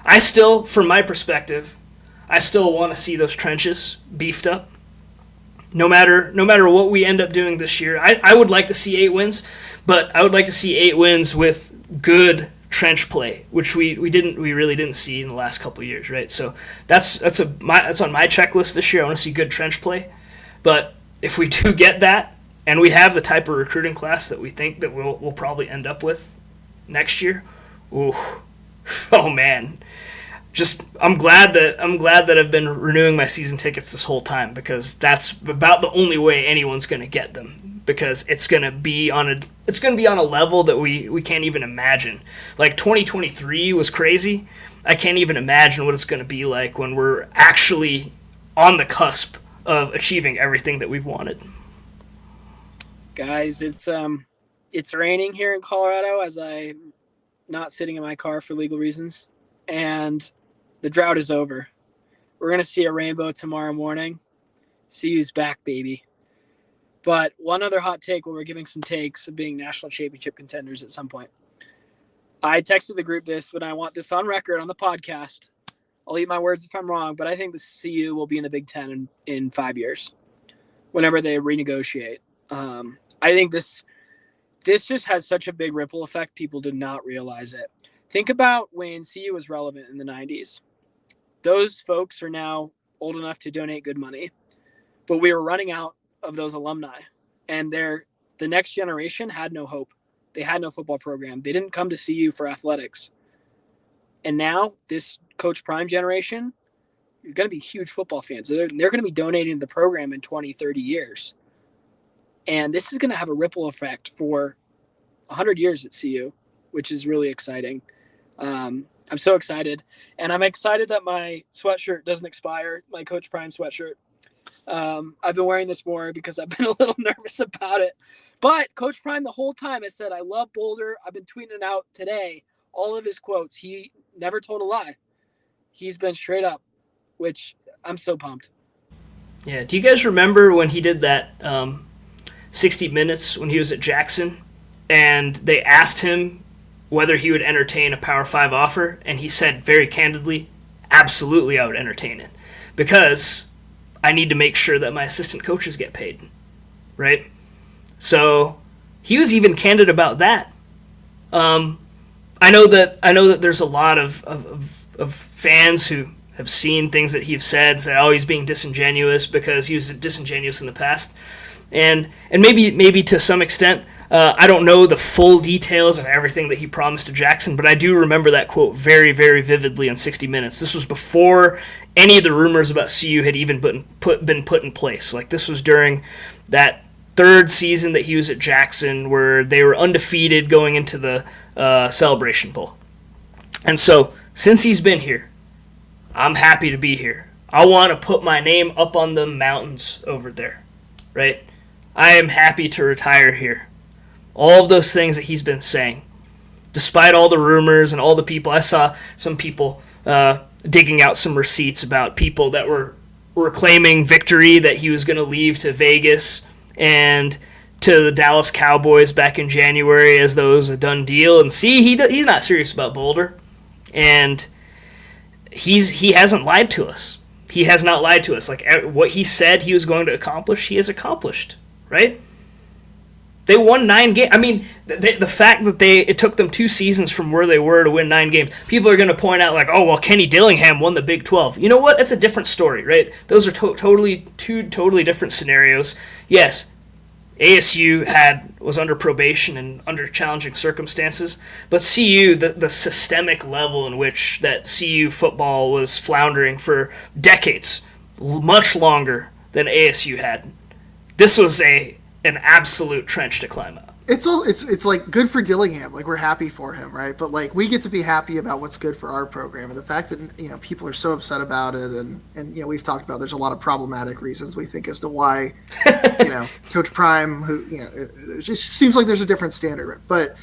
I still, from my perspective, I still want to see those trenches beefed up. No matter what we end up doing this year, I would like to see 8 wins, but I would like to see 8 wins with good trench play, which we really didn't see in the last couple of years, right? So that's on my checklist this year. I want to see good trench play, but if we do get that, and we have the type of recruiting class that we think that we'll probably end up with next year, oh man. I'm glad that I've been renewing my season tickets this whole time, because that's about the only way anyone's going to get them. because it's gonna be on a level that we can't even imagine. Like 2023 was crazy. I can't even imagine what it's gonna be like when we're actually on the cusp of achieving everything that we've wanted. Guys, it's raining here in Colorado as I'm not sitting in my car for legal reasons, and the drought is over. We're gonna see a rainbow tomorrow morning. CU's back, baby. But one other hot take while we're giving some takes of being national championship contenders at some point. I texted the group this, but I want this on record on the podcast. I'll eat my words if I'm wrong, but I think the CU will be in the Big Ten in 5 years, whenever they renegotiate. I think this just has such a big ripple effect. People did not realize it. Think about when CU was relevant in the 90s. Those folks are now old enough to donate good money, but we were running out of those alumni, and the next generation had no hope. They had no football program. They didn't come to CU for athletics. And now this Coach Prime generation, you're going to be huge football fans. They're going to be donating the program in 20, 30 years. And this is going to have a ripple effect for 100 years at CU, which is really exciting. I'm so excited. And I'm excited that my sweatshirt doesn't expire, my Coach Prime sweatshirt. I've been wearing this more because I've been a little nervous about it. But Coach Prime the whole time has said, I love Boulder. I've been tweeting it out today. All of his quotes. He never told a lie. He's been straight up, which I'm so pumped. Yeah. Do you guys remember when he did that 60 Minutes when he was at Jackson? And they asked him whether he would entertain a Power 5 offer. And he said very candidly, absolutely I would entertain it. Because I need to make sure that my assistant coaches get paid, right? So he was even candid about that. I know that there's a lot of fans who have seen things that he's said, say, oh, he's being disingenuous because he was disingenuous in the past, and maybe to some extent. I don't know the full details of everything that he promised to Jackson, but I do remember that quote very, very vividly on 60 Minutes. This was before any of the rumors about CU had even been put in place. Like, this was during that third season that he was at Jackson, where they were undefeated going into the Celebration Bowl. And so, since he's been here, I'm happy to be here. I want to put my name up on the mountains over there, right? I am happy to retire here. All of those things that he's been saying, despite all the rumors and all the people. I saw some people digging out some receipts about people that were claiming victory, that he was going to leave to Vegas and to the Dallas Cowboys back in January as though it was a done deal. And see, he's not serious about Boulder, and he hasn't lied to us. He has not lied to us. Like, what he said he was going to accomplish, he has accomplished, right? They won 9 games. I mean, the fact that it took them 2 seasons from where they were to win 9 games, people are going to point out, like, oh, well, Kenny Dillingham won the Big 12. You know what? That's a different story, right? Those are two totally different scenarios. Yes, ASU was under probation and under challenging circumstances, but CU, the systemic level in which that CU football was floundering for decades, much longer than ASU had. This was an absolute trench to climb out. It's like good for Dillingham. Like, we're happy for him, right? But like, we get to be happy about what's good for our program, and the fact that people are so upset about it, and we've talked about there's a lot of problematic reasons we think as to why Coach Prime, who it just seems like there's a different standard, but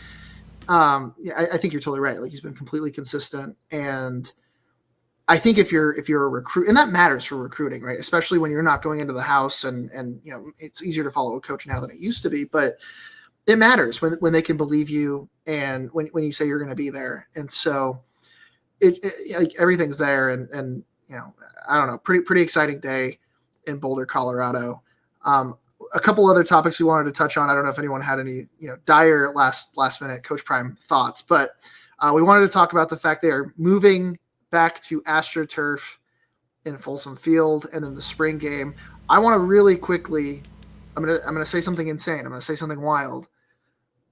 I think you're totally right. Like, he's been completely consistent, and I think if you're a recruit, and that matters for recruiting, right? Especially when you're not going into the house, and it's easier to follow a coach now than it used to be, but it matters when they can believe you, and when you say you're going to be there. And so like, everything's there, and I don't know, pretty exciting day in Boulder, Colorado. A couple other topics we wanted to touch on. I don't know if anyone had any dire last minute Coach Prime thoughts, but we wanted to talk about the fact they are moving back to AstroTurf in Folsom Field, and then the spring game. I want to really quickly, I'm gonna say something insane. I'm gonna say something wild,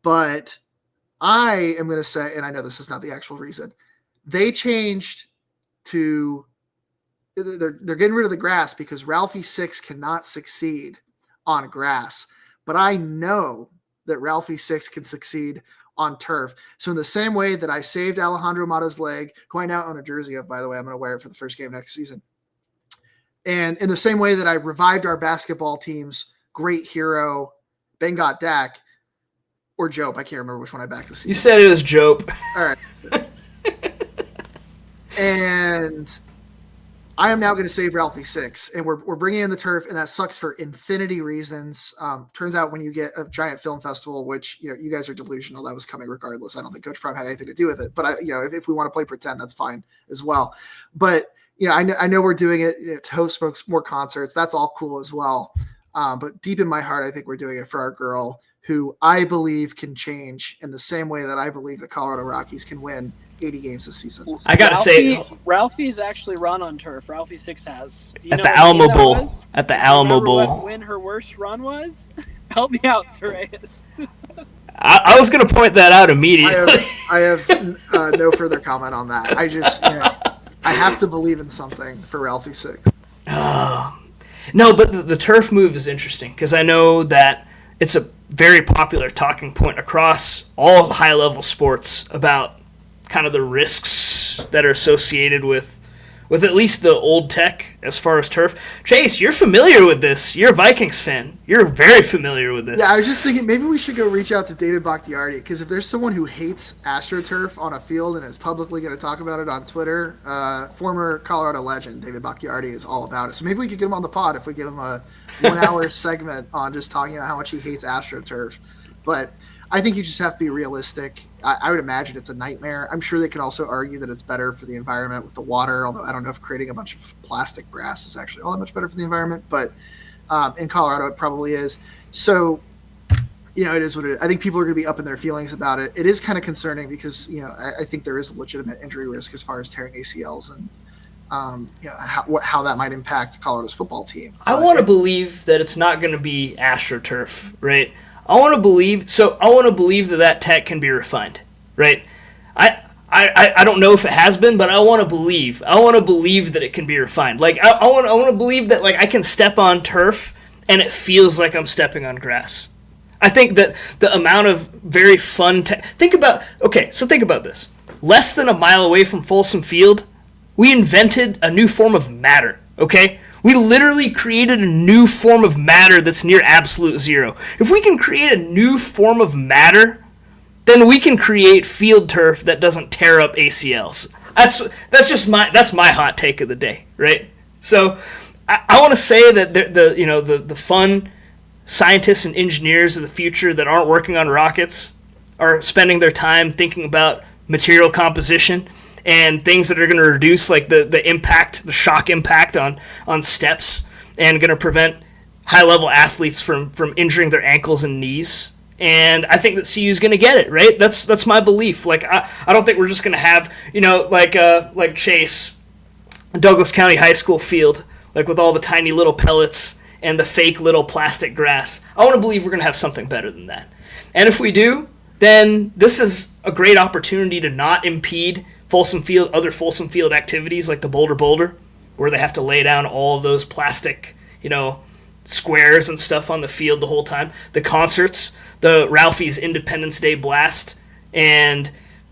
but I am gonna say, and I know this is not the actual reason, they changed to they're getting rid of the grass because Ralphie 6 cannot succeed on grass. but I know that Ralphie 6 can succeed on turf. So in the same way that I saved Alejandro Mata's leg, who I now own a jersey of, by the way, I'm going to wear it for the first game next season. And in the same way that I revived our basketball team's great hero, Bengot Dak, or Jope, I can't remember which one I backed this season. You said it was Jope. All right. And I am now going to save Ralphie 6, and we're bringing in the turf, and that sucks for infinity reasons. Turns out when you get a giant film festival, which you guys are delusional, that was coming regardless. I don't think Coach Prime had anything to do with it, but if we want to play pretend, that's fine as well. But I know we're doing it to host more concerts. That's all cool as well. But deep in my heart, I think we're doing it for our girl, who I believe can change in the same way that I believe the Colorado Rockies can win 80 games this season. I gotta say, Ralphie's actually run on turf. Ralphie 6 has. At the Alamo Bowl. At the Alamo Bowl. When her worst run was? Help me out, Reyes. I was gonna point that out immediately. I have no further comment on that. I just I have to believe in something for Ralphie 6. No, but the turf move is interesting because I know that it's a very popular talking point across all high-level sports about kind of the risks that are associated with at least the old tech as far as turf. Chase, you're familiar with this. You're a Vikings fan. You're very familiar with this. Yeah, I was just thinking maybe we should go reach out to David Bakhtiari, because if there's someone who hates AstroTurf on a field and is publicly going to talk about it on Twitter, former Colorado legend David Bakhtiari is all about it. So maybe we could get him on the pod if we give him a 1-hour segment on just talking about how much he hates AstroTurf. But I think you just have to be realistic. I would imagine it's a nightmare. I'm sure they can also argue that it's better for the environment with the water, although I don't know if creating a bunch of plastic grass is actually all that much better for the environment. But in Colorado, it probably is. So, it is what it is. I think people are going to be up in their feelings about it. It is kind of concerning because, I think there is a legitimate injury risk as far as tearing ACLs and, how that might impact Colorado's football team. I want to believe that it's not going to be AstroTurf, right? I want to believe that tech can be refined, right? I don't know if it has been, but I want to believe. I want to believe that it can be refined. Like I want to believe that I can step on turf and it feels like I'm stepping on grass. I think that the amount of very fun think about this. Less than a mile away from Folsom Field, we invented a new form of matter, okay? We literally created a new form of matter that's near absolute zero. If we can create a new form of matter, then we can create field turf that doesn't tear up ACLs. That's my hot take of the day, right? So I want to say that the fun scientists and engineers of the future that aren't working on rockets are spending their time thinking about material composition and things that are going to reduce the shock impact on steps, and going to prevent high-level athletes from injuring their ankles and knees. And I think that CU is going to get it, right? That's my belief. I don't think we're just going to have, like Chase, Douglas County High School field, with all the tiny little pellets and the fake little plastic grass. I want to believe we're going to have something better than that. And if we do, then this is a great opportunity to not impede other Folsom Field activities like the Boulder, where they have to lay down all of those plastic, squares and stuff on the field the whole time. The concerts, the Ralphie's Independence Day Blast, and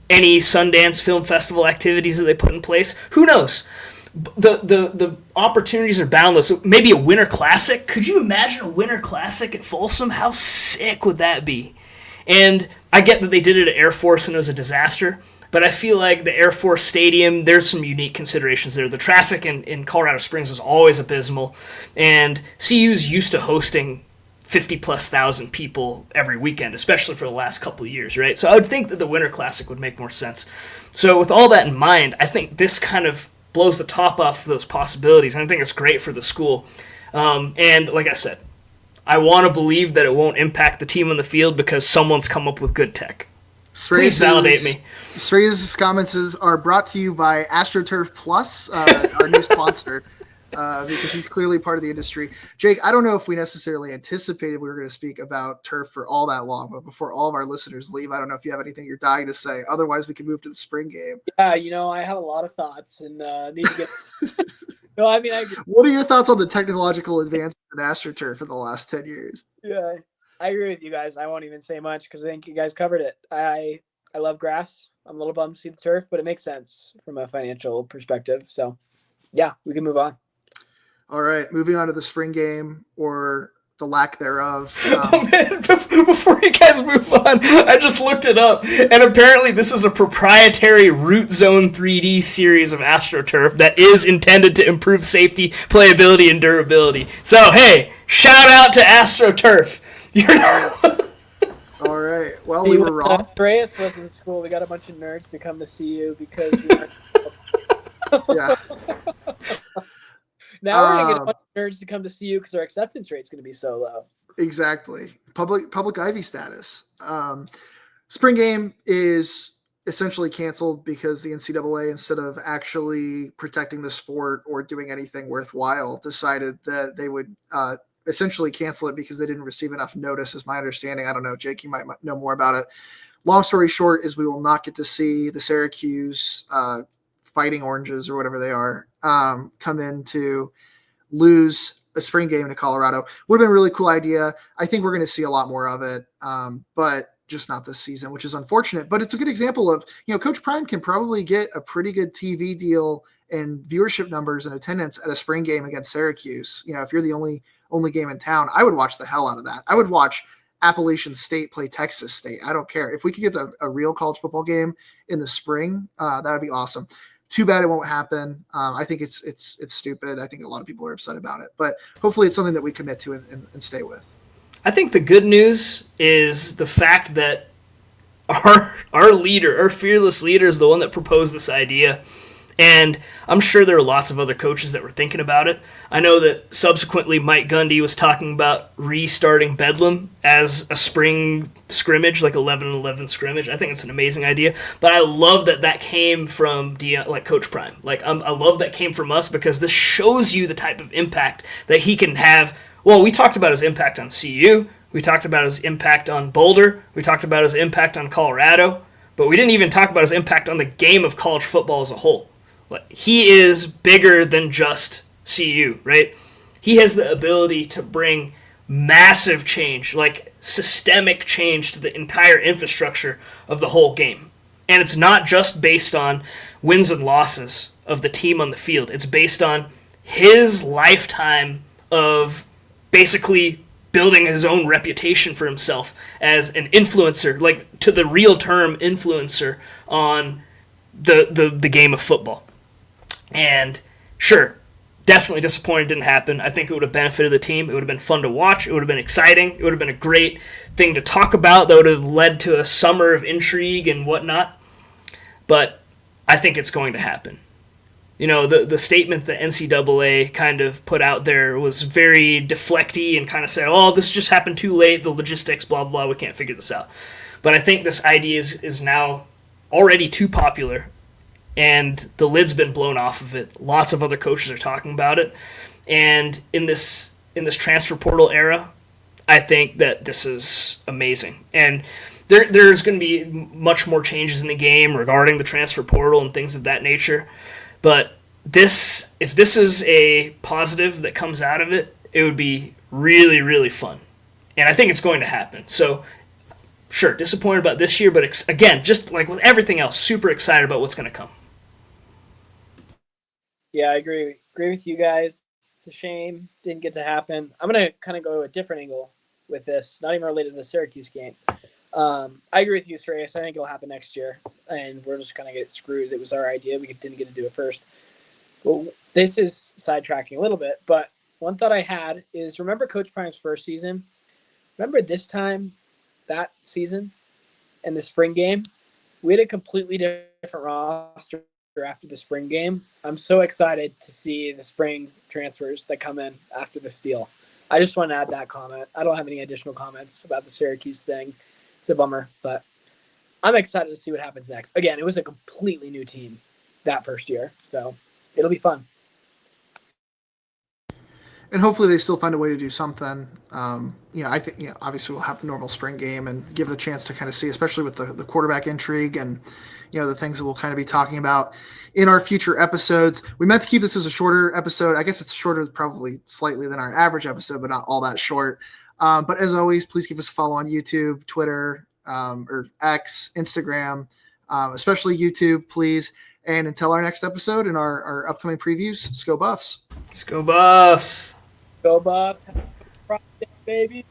any Sundance Film Festival activities that they put in place. Who knows? The opportunities are boundless. Maybe a Winter Classic. Could you imagine a Winter Classic at Folsom? How sick would that be? And I get that they did it at Air Force and it was a disaster, but I feel like the Air Force Stadium, there's some unique considerations there. The traffic in Colorado Springs is always abysmal, and CU's used to hosting 50-plus thousand people every weekend, especially for the last couple of years, right? So I would think that the Winter Classic would make more sense. So with all that in mind, I think this kind of blows the top off those possibilities, and I think it's great for the school. And like I said, I want to believe that it won't impact the team on the field because someone's come up with good tech. Please validate me. Sreyas' comments are brought to you by AstroTurf Plus, our new sponsor, because he's clearly part of the industry. Jake, I don't know if we necessarily anticipated we were going to speak about turf for all that long, but before all of our listeners leave, I don't know if you have anything you're dying to say. Otherwise, we can move to the spring game. Yeah, I have a lot of thoughts and need to get. No, what are your thoughts on the technological advances in AstroTurf in the last 10 years? Yeah. I agree with you guys. I won't even say much because I think you guys covered it. I love grass. I'm a little bummed to see the turf, but it makes sense from a financial perspective. So, yeah, we can move on. All right, moving on to the spring game or the lack thereof. Oh, man, before you guys move on, I just looked it up, and apparently this is a proprietary Root Zone 3D series of AstroTurf that is intended to improve safety, playability, and durability. So, hey, shout out to AstroTurf. All right. Well, we were wrong. Andreas was in school. We got a bunch of nerds to come to see you because we weren't. Yeah. Now we're gonna get a bunch of nerds to come to see you because our acceptance rate's gonna be so low. Exactly. Public Ivy status. Spring game is essentially canceled because the NCAA, instead of actually protecting the sport or doing anything worthwhile, decided that they would essentially cancel it because they didn't receive enough notice, is my understanding. I don't know. Jake, you might know more about it. Long story short is we will not get to see the Syracuse Fighting Oranges or whatever they are come in to lose a spring game to Colorado. Would have been a really cool idea. I think we're going to see a lot more of it, but just not this season, which is unfortunate. But it's a good example of, Coach Prime can probably get a pretty good TV deal and viewership numbers and attendance at a spring game against Syracuse. If you're the only game in town, I would watch the hell out of that. I would watch Appalachian State play Texas State. I don't care. If we could get a real college football game in the spring, that would be awesome. Too bad it won't happen. I think it's stupid. I think a lot of people are upset about it, but hopefully it's something that we commit to and stay with. I think the good news is the fact that our leader, our fearless leader, is the one that proposed this idea. And I'm sure there are lots of other coaches that were thinking about it. I know that subsequently Mike Gundy was talking about restarting Bedlam as a spring scrimmage, like 11-11 scrimmage. I think it's an amazing idea. But I love that came from Coach Prime. I love that came from us because this shows you the type of impact that he can have. Well, we talked about his impact on CU. We talked about his impact on Boulder. We talked about his impact on Colorado. But we didn't even talk about his impact on the game of college football as a whole. He is bigger than just CU, right? He has the ability to bring massive change, like systemic change to the entire infrastructure of the whole game. And it's not just based on wins and losses of the team on the field. It's based on his lifetime of basically building his own reputation for himself as an influencer, like to the real term influencer on the game of football. And sure, definitely disappointed it didn't happen. I think it would have benefited the team. It would have been fun to watch. It would have been exciting. It would have been a great thing to talk about. That would have led to a summer of intrigue and whatnot. But I think it's going to happen. The statement that NCAA kind of put out there was very deflecty and kind of said, oh, this just happened too late, the logistics, blah, blah, we can't figure this out. But I think this idea is now already too popular. And the lid's been blown off of it. Lots of other coaches are talking about it. And in this transfer portal era, I think that this is amazing. And there's going to be much more changes in the game regarding the transfer portal and things of that nature. But if this is a positive that comes out of it, it would be really, really fun. And I think it's going to happen. So, sure, disappointed about this year, but again, just like with everything else, super excited about what's going to come. Yeah, I agree with you guys. It's a shame didn't get to happen. I'm going to kind of go a different angle with this, not even related to the Syracuse game. I agree with you, Shreyas. I think it'll happen next year, and we're just going to get screwed. It was our idea. We didn't get to do it first. Well, this is sidetracking a little bit, but one thought I had is, remember Coach Prime's first season? Remember this time, that season, and the spring game? We had a completely different roster after the spring game. I'm so excited to see the spring transfers that come in after this deal. I just want to add that comment. I don't have any additional comments about the Syracuse thing. It's a bummer, but I'm excited to see what happens next. Again, it was a completely new team that first year, so it'll be fun. And hopefully they still find a way to do something. I think, obviously we'll have the normal spring game and give the chance to kind of see, especially with the quarterback intrigue and, the things that we'll kind of be talking about in our future episodes. We meant to keep this as a shorter episode. I guess it's shorter probably slightly than our average episode, but not all that short. But as always, please give us a follow on YouTube, Twitter, or X, Instagram, especially YouTube, please. And until our next episode and our upcoming previews, let's go Buffs. Let's go Buffs. Go Buffs. Happy Friday, baby.